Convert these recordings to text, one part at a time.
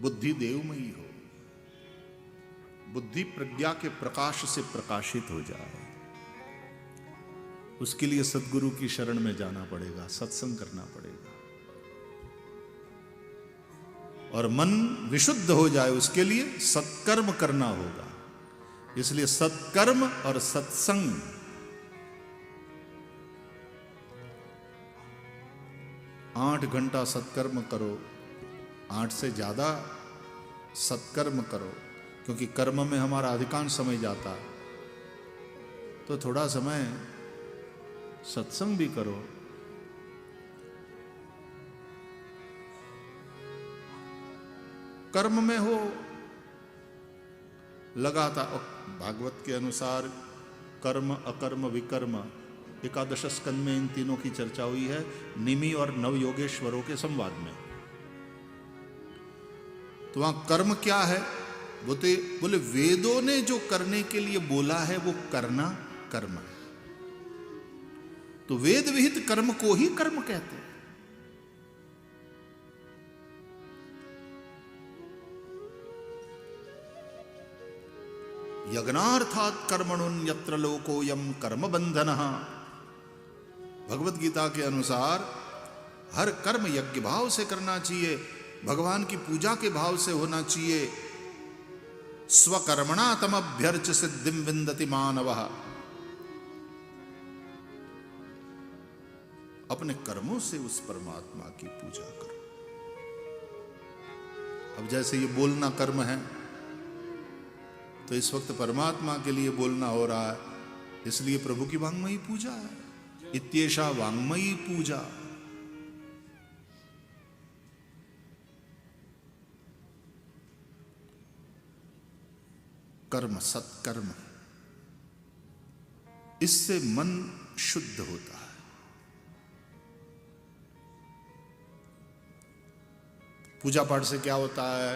बुद्धि देवमयी हो, बुद्धि प्रज्ञा के प्रकाश से प्रकाशित हो जाए। उसके लिए सद्गुरु की शरण में जाना पड़ेगा, सत्संग करना पड़ेगा, और मन विशुद्ध हो जाए उसके लिए सत्कर्म करना होगा। इसलिए सत्कर्म और सत्संग, 8 घंटा सत्कर्म करो, 8 से ज्यादा सत्कर्म करो, क्योंकि कर्म में हमारा अधिकांश समय जाता है, तो थोड़ा समय सत्संग भी करो। कर्म में हो लगातार, भागवत के अनुसार कर्म अकर्म विकर्म, 11 स्कंद में इन तीनों की चर्चा हुई है, निमि और नवयोगेश्वरों के संवाद में। तो वहां कर्म क्या है? बोले वेदों ने जो करने के लिए बोला है वो करना कर्म है। तो वेद विहित कर्म को ही कर्म कहते हैं। यज्ञार्थात कर्मणुन यत्र लोकोयम कर्म बंधनः। भगवत गीता के अनुसार हर कर्म यज्ञ भाव से करना चाहिए, भगवान की पूजा के भाव से होना चाहिए। स्वकर्मणा तमभ्यर्च सिद्धिम विन्दति मानवः। अपने कर्मों से उस परमात्मा की पूजा करो। अब जैसे ये बोलना कर्म है, तो इस वक्त परमात्मा के लिए बोलना हो रहा है, इसलिए प्रभु की वांग्मयी पूजा है। इत्येषा वांग्मयी पूजा। कर्म सत्कर्म, इससे मन शुद्ध होता है। पूजा पाठ से क्या होता है?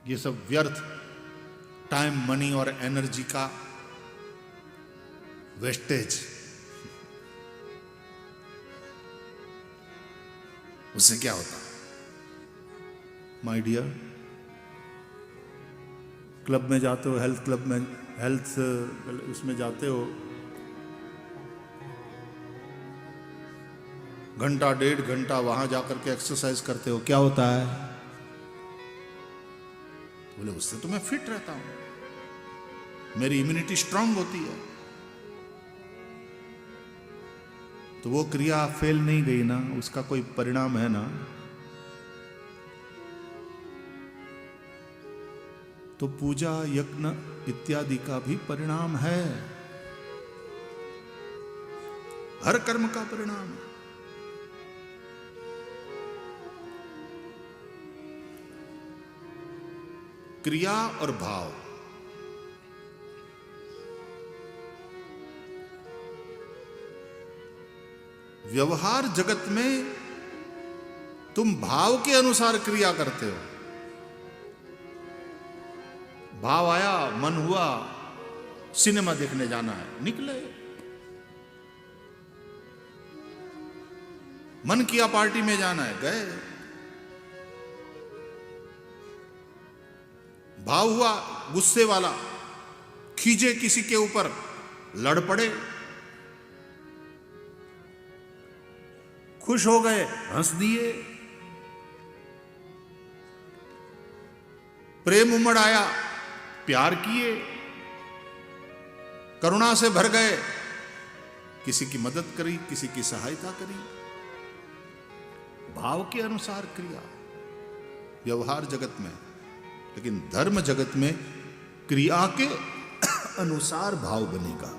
ये सब व्यर्थ टाइम, मनी और एनर्जी का वेस्टेज। उससे क्या होता है? माय डियर, क्लब में जाते हो, हेल्थ क्लब में, हेल्थ उसमें जाते हो, घंटा 1.5 घंटा वहां जाकर के एक्सरसाइज करते हो, क्या होता है? बोले उससे तो मैं फिट रहता हूं, मेरी इम्यूनिटी स्ट्रांग होती है। तो वो क्रिया फेल नहीं गई ना, उसका कोई परिणाम है ना। तो पूजा यज्ञ इत्यादि का भी परिणाम है, हर कर्म का परिणाम है। क्रिया और भाव, व्यवहार जगत में तुम भाव के अनुसार क्रिया करते हो। भाव आया, मन हुआ, सिनेमा देखने जाना है, निकले। मन किया पार्टी में जाना है, गए। भाव हुआ गुस्से वाला, खींचे किसी के ऊपर, लड़ पड़े। खुश हो गए, हंस दिए। प्रेम उमड़ आया, प्यार किए। करुणा से भर गए, किसी की मदद करी, किसी की सहायता करी। भाव के अनुसार क्रिया व्यवहार जगत में, लेकिन धर्म जगत में क्रिया के अनुसार भाव बनेगा।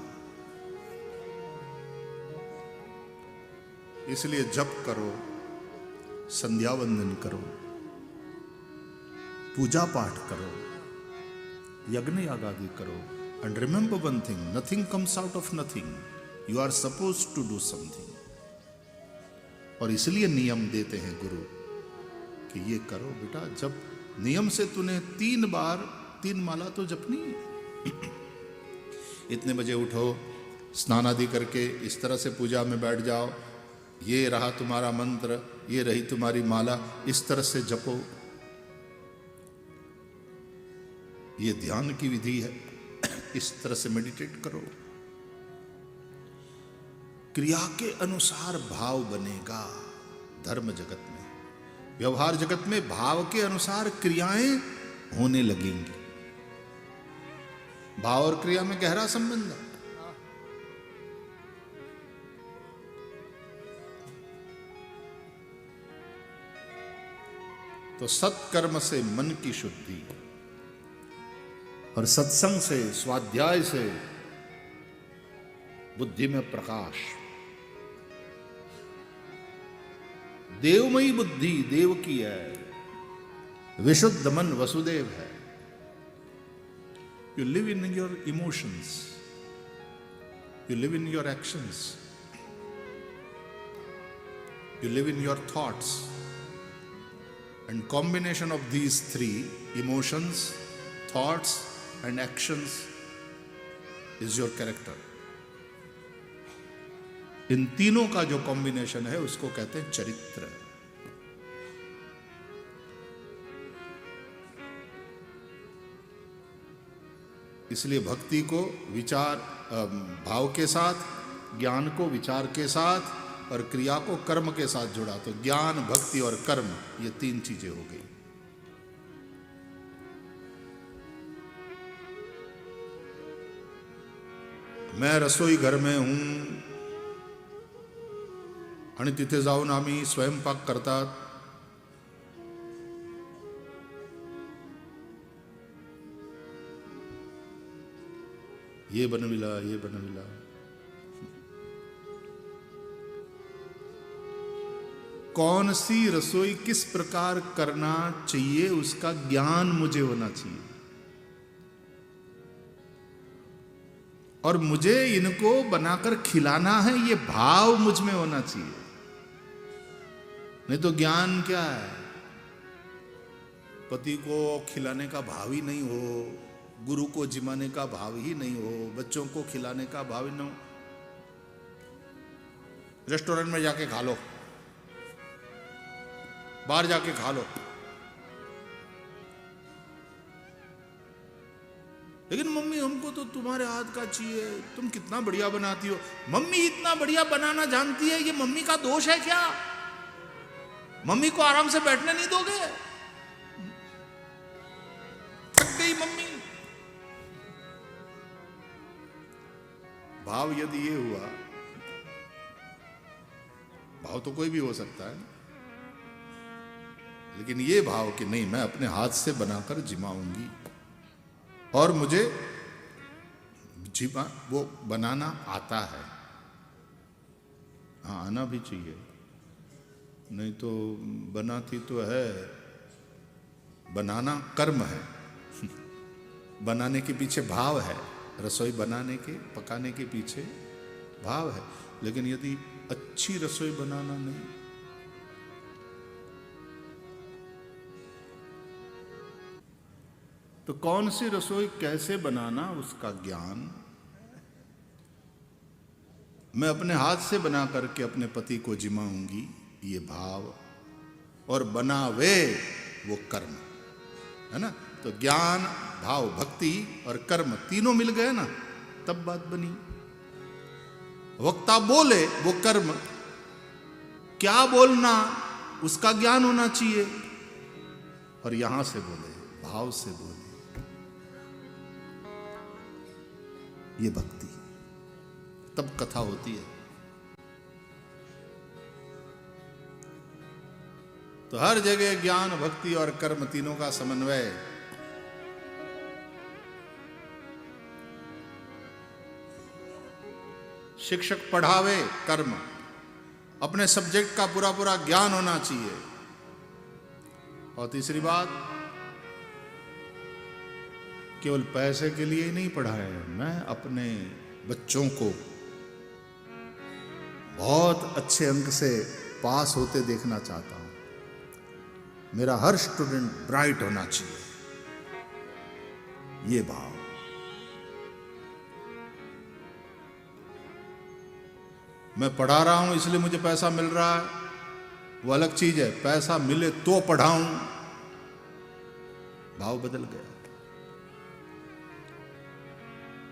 इसलिए जप करो, संध्या वंदन करो, पूजा पाठ करो, यज्ञ याग आदि करो। And remember one thing, nothing comes out of nothing, you are suppose to do something. और इसलिए नियम देते हैं गुरु कि ये करो बेटा, जब नियम से तूने 3 बार 3 माला तो जपनी है। इतने बजे उठो, स्नान आदि करके इस तरह से पूजा में बैठ जाओ, ये रहा तुम्हारा मंत्र, ये रही तुम्हारी माला, इस तरह से जपो। ये ध्यान की विधि है, इस तरह से मेडिटेट करो। क्रिया के अनुसार भाव बनेगा। धर्म जगत में, व्यवहार जगत में भाव के अनुसार क्रियाएं होने लगेंगी। भाव और क्रिया में गहरा संबंध है। तो सत्कर्म से मन की शुद्धि और सत्संग से, स्वाध्याय से बुद्धि में प्रकाश। देवमयी बुद्धि देव की है, विशुद्ध मन वसुदेव है। You live in your emotions, you live in your actions, you live in your thoughts, and combination of these three, emotions, thoughts and actions, is your character. इन तीनों का जो कॉम्बिनेशन है उसको कहते हैं चरित्र। इसलिए भक्ति को विचार भाव के साथ, ज्ञान को विचार के साथ और क्रिया को कर्म के साथ जोड़ा, तो ज्ञान, भक्ति और कर्म, ये तीन चीजें हो गई। मैं रसोई घर में हूं आणि तिथे जाऊन आम्ही स्वयंपाक करतात। ये बनविला, ये बनविला। कौन सी रसोई किस प्रकार करना चाहिए उसका ज्ञान मुझे होना चाहिए, और मुझे इनको बनाकर खिलाना है, ये भाव मुझ में होना चाहिए। नहीं तो ज्ञान क्या है? पति को खिलाने का भाव ही नहीं हो, गुरु को जिमाने का भाव ही नहीं हो, बच्चों को खिलाने का भाव ही नहीं हो। रेस्टोरेंट में जाके खा लो, बाहर जाके खा लो, लेकिन मम्मी हमको तो तुम्हारे हाथ का चाहिए, तुम कितना बढ़िया बनाती हो। मम्मी इतना बढ़िया बनाना जानती है, ये मम्मी का दोष है क्या? मम्मी को आराम से बैठने नहीं दोगे? थक गई मम्मी। भाव यदि ये हुआ, भाव तो कोई भी हो सकता है, लेकिन ये भाव कि नहीं, मैं अपने हाथ से बनाकर जिमाऊंगी और मुझे वो बनाना आता है। हाँ, आना भी चाहिए, नहीं तो बनाती तो है, बनाना कर्म है। बनाने के पीछे भाव है, रसोई बनाने के, पकाने के पीछे भाव है। लेकिन यदि अच्छी रसोई बनाना नहीं, तो कौन सी रसोई कैसे बनाना उसका ज्ञान मैं अपने हाथ से बना करके अपने पति को जिमाऊंगी, ये भाव, और बनावे वो कर्म है ना। तो ज्ञान, भाव, भक्ति और कर्म तीनों मिल गए ना, तब बात बनी। वक्ता बोले वो कर्म, क्या बोलना उसका ज्ञान होना चाहिए, और यहां से बोले, भाव से बोले, ये भक्ति, तब कथा होती है। तो हर जगह ज्ञान, भक्ति और कर्म तीनों का समन्वय। शिक्षक पढ़ावे कर्म, अपने सब्जेक्ट का पूरा पूरा ज्ञान होना चाहिए। और तीसरी बात, केवल पैसे के लिए ही नहीं पढ़ाया है, मैं अपने बच्चों को बहुत अच्छे अंक से पास होते देखना चाहता हूं। मेरा हर स्टूडेंट ब्राइट होना चाहिए, ये भाव। मैं पढ़ा रहा हूं इसलिए मुझे पैसा मिल रहा है, वो अलग चीज है। पैसा मिले तो पढ़ाऊं, भाव बदल गया।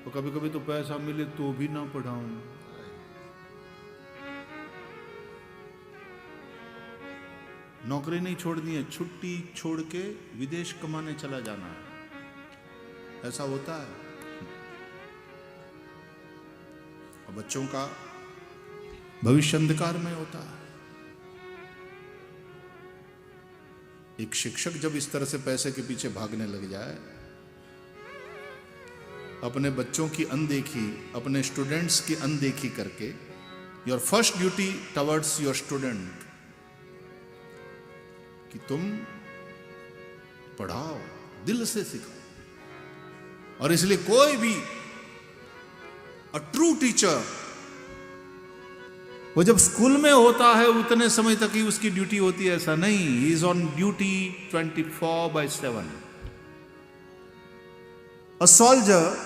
तो कभी कभी तो पैसा मिले तो भी ना पढ़ाऊं। नौकरी नहीं छोड़नी है, छुट्टी छोड़ के विदेश कमाने चला जाना है, ऐसा होता है। और बच्चों का भविष्य अंधकार में होता है। एक शिक्षक जब इस तरह से पैसे के पीछे भागने लग जाए, अपने बच्चों की अनदेखी, अपने स्टूडेंट्स की अनदेखी करके, your first duty towards your student, कि तुम पढ़ाओ, दिल से सिखाओ। और इसलिए कोई भी अ ट्रू टीचर, वो जब स्कूल में होता है उतने समय तक ही उसकी ड्यूटी होती है, ऐसा नहीं। He is on duty 24/7। A soldier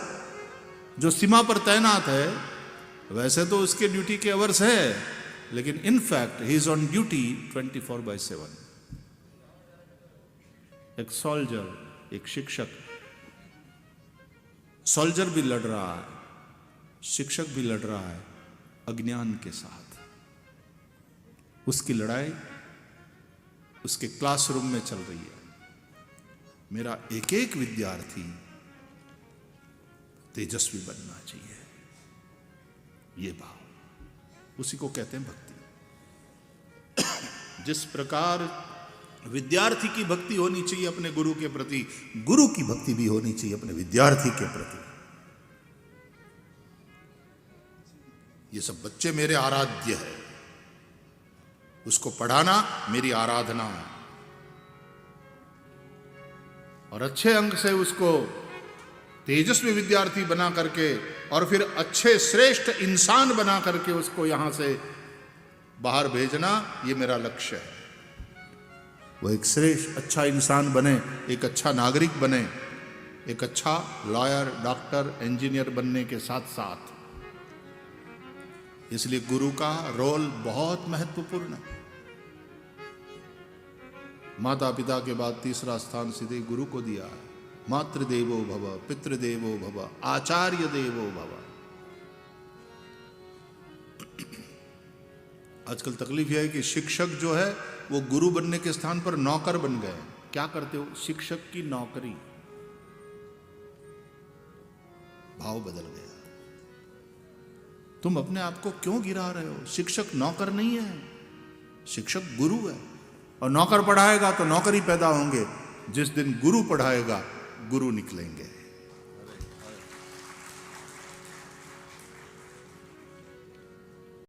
जो सीमा पर तैनात है, वैसे तो उसके ड्यूटी के अवर्स है, लेकिन in fact he is on duty 24/7। एक सोल्जर, एक शिक्षक, सोल्जर भी लड़ रहा है, शिक्षक भी लड़ रहा है अज्ञान के साथ। उसकी लड़ाई उसके क्लासरूम में चल रही है। मेरा एक एक विद्यार्थी तेजस्वी बनना चाहिए, ये भाव, उसी को कहते हैं भक्ति। जिस प्रकार विद्यार्थी की भक्ति होनी चाहिए अपने गुरु के प्रति, गुरु की भक्ति भी होनी चाहिए अपने विद्यार्थी के प्रति। ये सब बच्चे मेरे आराध्य है, उसको पढ़ाना मेरी आराधना है, और अच्छे अंक से उसको तेजस्वी विद्यार्थी बना करके, और फिर अच्छे श्रेष्ठ इंसान बना करके उसको यहां से बाहर भेजना, ये मेरा लक्ष्य है। वो एक श्रेष्ठ अच्छा इंसान बने, एक अच्छा नागरिक बने, एक अच्छा लॉयर, डॉक्टर, इंजीनियर बनने के साथ साथ। इसलिए गुरु का रोल बहुत महत्वपूर्ण है। माता पिता के बाद तीसरा स्थान सीधे गुरु को दिया है। मातृदेवो भव, पितृदेवो भव, आचार्य देवो भव। आजकल तकलीफ यह है कि शिक्षक जो है वो गुरु बनने के स्थान पर नौकर बन गए। क्या करते हो? शिक्षक की नौकरी। भाव बदल गया। तुम अपने आप को क्यों गिरा रहे हो? शिक्षक नौकर नहीं है, शिक्षक गुरु है। और नौकर पढ़ाएगा तो नौकर ही पैदा होंगे। जिस दिन गुरु पढ़ाएगा, गुरु निकलेंगे।